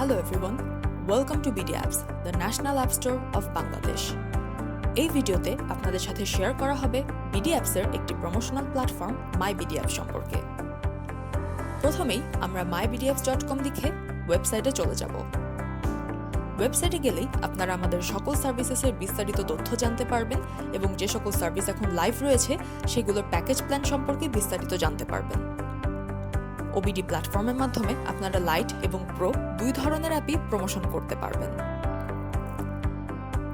Hello everyone, welcome to mybdapps, the National App Store of Bangladesh. এই ভিডিওতে আপনাদের সাথে শেয়ার করা হবে mybdapps-এর একটি প্রমোশনাল প্ল্যাটফর্ম mybdapps সম্পর্কে। প্রথমেই আমরা mybdapps.com লিখে ওয়েবসাইটে চলে যাব। ওয়েবসাইটে গেলেই আপনারা আমাদের সকল সার্ভিসেসের বিস্তারিত তথ্য জানতে পারবেন এবং যে সকল সার্ভিস এখন লাইভ রয়েছে সেগুলোর প্যাকেজ প্ল্যান সম্পর্কে বিস্তারিত জানতে পারবেন। ওবিডি প্ল্যাটফর্মের মাধ্যমে আপনারা লাইট এবং প্রো দুই ধরনের অ্যাপই প্রমোশন করতে পারবেন।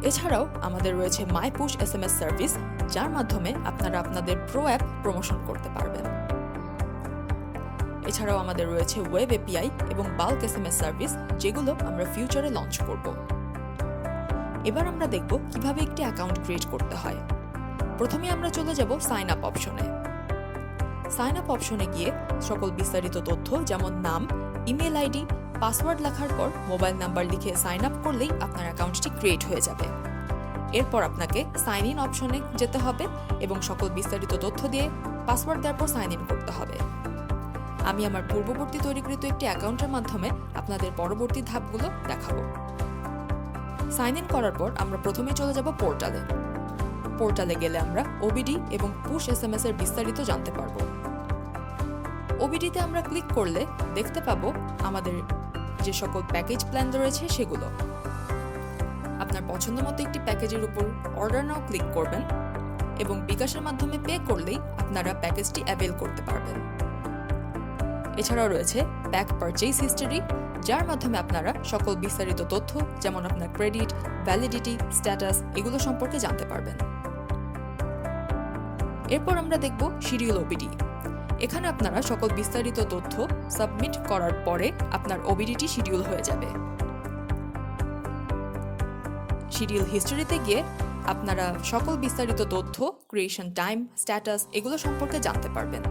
এছাড়াও আমাদের রয়েছে মাই পুশ SMS সার্ভিস, যার মাধ্যমে আপনারা আপনাদের প্রো অ্যাপ প্রমোশন করতে পারবেন। এছাড়াও আমাদের রয়েছে ওয়েব API এবং বাল্ক SMS সার্ভিস, যেগুলো আমরা ফিউচারে লঞ্চ করব। এবার আমরা দেখব কিভাবে একটি অ্যাকাউন্ট ক্রিয়েট করতে হয়। প্রথমে আমরা চলে যাব সাইন আপ অপশনে। সাইন আপ অপশনে গিয়ে সকল বিস্তারিত তথ্য যেমন নাম, ইমেল আইডি, পাসওয়ার্ড লেখার পর মোবাইল নাম্বার লিখে সাইন আপ করলেই আপনার অ্যাকাউন্টটি ক্রিয়েট হয়ে যাবে। এরপর আপনাকে সাইন ইন অপশনে যেতে হবে এবং সকল বিস্তারিত তথ্য দিয়ে পাসওয়ার্ড দেওয়ার পর সাইন ইন করতে হবে। আমি আমার পূর্ববর্তী তৈরিকৃত একটি অ্যাকাউন্টের মাধ্যমে আপনাদের পরবর্তী ধাপগুলো দেখাবো। সাইন ইন করার পর আমরা প্রথমে চলে যাব পোর্টালে। পোর্টালে গেলে আমরা ওবিডি এবং পুশ SMS এর বিস্তারিত জানতে পারবো। ওবিডিতে আমরা ক্লিক করলে দেখতে পাবো আমাদের যে সকল প্যাকেজ প্ল্যান রয়েছে সেগুলো। আপনার পছন্দ মতো একটি প্যাকেজের উপর অর্ডার নাও ক্লিক করবেন এবং বিকাশের মাধ্যমে পে করলেই আপনারা প্যাকেজটি অ্যাভেল করতে পারবেন। এছাড়াও রয়েছে প্যাক পারচেজ হিস্টরি, যার মাধ্যমে আপনারা সকল বিস্তারিত তথ্য যেমন আপনার ক্রেডিট, ভ্যালিডিটি, স্ট্যাটাস এগুলো সম্পর্কে জানতে পারবেন। এরপর আমরা দেখব শিডিউল ওবিডি। এখানে আপনারা সকল বিস্তারিত তথ্য সাবমিট করার পরে আপনার ওবিডিটি শিডিউল হয়ে যাবে। শিডিউল হিস্টরিতে গিয়ে আপনারা সকল বিস্তারিত তথ্য, ক্রিয়েশন টাইম, স্ট্যাটাস এগুলো সম্পর্কে জানতে পারবেন।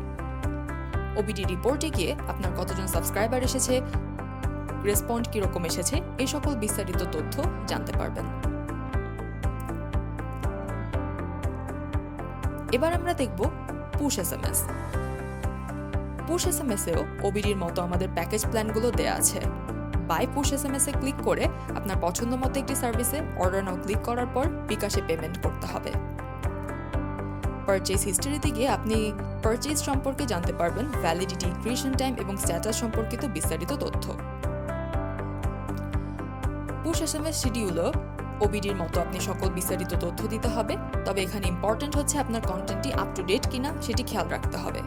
ওবিডি রিপোর্টে গিয়ে আপনার কতজন সাবস্ক্রাইবার এসেছে, রেসপন্ড কিরকম এসেছে এই সকল বিস্তারিত তথ্য জানতে পারবেন। এবার আমরা দেখব পুশ SMS। পুশ SMS এও ওবিডির মতো আমাদের প্যাকেজ প্ল্যানগুলো দেয়া আছে। বাই পুশ SMS এ ক্লিক করে আপনার পছন্দ মতো একটি সার্ভিসে অর্ডার নাও ক্লিক করার পর বিকাশে পেমেন্ট করতে হবে। পারচেজ হিস্টরিতে গিয়ে আপনি পারচেজ সম্পর্কে জানতে পারবেন ভ্যালিডিটি, ক্রিয়েশন টাইম এবং স্ট্যাটাস সম্পর্কিত বিস্তারিত তথ্য। পুশ SMS শিডিউলও ওবিডির মতো আপনি সকল বিস্তারিত তথ্য দিতে হবে, তবে এখানে ইম্পর্টেন্ট হচ্ছে আপনার কন্টেন্টটি আপ টু ডেট কিনা সেটি খেয়াল রাখতে হবে।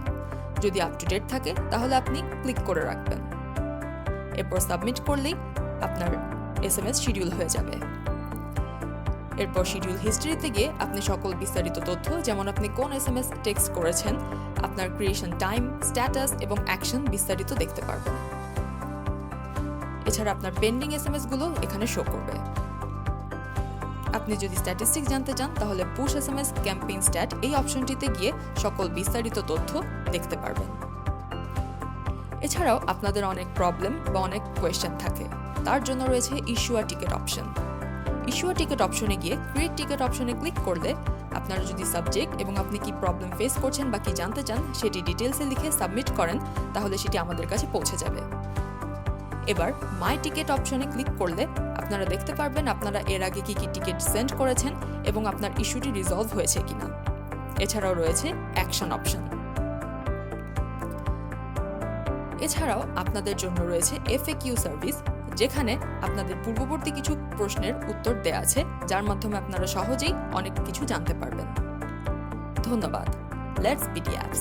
যদি আপ টু ডেট থাকে তাহলে আপনি ক্লিক করে রাখবেন। এরপর সাবমিট করলেই আপনার SMS শিডিউল হয়ে যাবে। এরপর শিডিউল হিস্টরিতে গিয়ে আপনি সকল বিস্তারিত তথ্য যেমন আপনি কোন SMS টেক্সট করেছেন, আপনার ক্রিয়েশন টাইম, স্ট্যাটাস এবং অ্যাকশন বিস্তারিত দেখতে পারবেন। এছাড়া আপনার পেন্ডিং SMS গুলো এখানে শো করবে। আপনি যদি স্ট্যাটিস্টিক্স জানতে চান তাহলে পুশ SMS ক্যাম্পেইন স্ট্যাট এই অপশনটিতে গিয়ে সকল বিস্তারিত তথ্য দেখতে পারবেন। এছাড়াও আপনাদের অনেক প্রবলেম বা অনেক কোয়েশ্চেন থাকে, তার জন্য রয়েছে ইস্যু আ টিকেট অপশন। ইস্যু আ টিকেট অপশনে গিয়ে ক্রিয়েট টিকেট অপশনে ক্লিক করলে আপনারা যদি সাবজেক্ট এবং আপনি কি প্রবলেম ফেস করছেন বা কি জানতে চান সেটি ডিটেলসে লিখে সাবমিট করেন তাহলে সেটি আমাদের কাছে পৌঁছে যাবে। এবার মাই টিকেট অপশনে ক্লিক করলে আপনারা দেখতে পারবেন আপনারা এর আগে কি কি টিকিট সেন্ড করেছেন এবং আপনার ইস্যুটি রিজলভ হয়েছে কিনা। এছাড়াও রয়েছে অ্যাকশন অপশন। এছাড়াও আপনাদের জন্য রয়েছে FAQ সার্ভিস, যেখানে আপনাদের পূর্ববর্তী কিছু প্রশ্নের উত্তর দেয়া আছে, যার মাধ্যমে আপনারা সহজেই অনেক কিছু জানতে পারবেন। ধন্যবাদ। Let's mybdapps।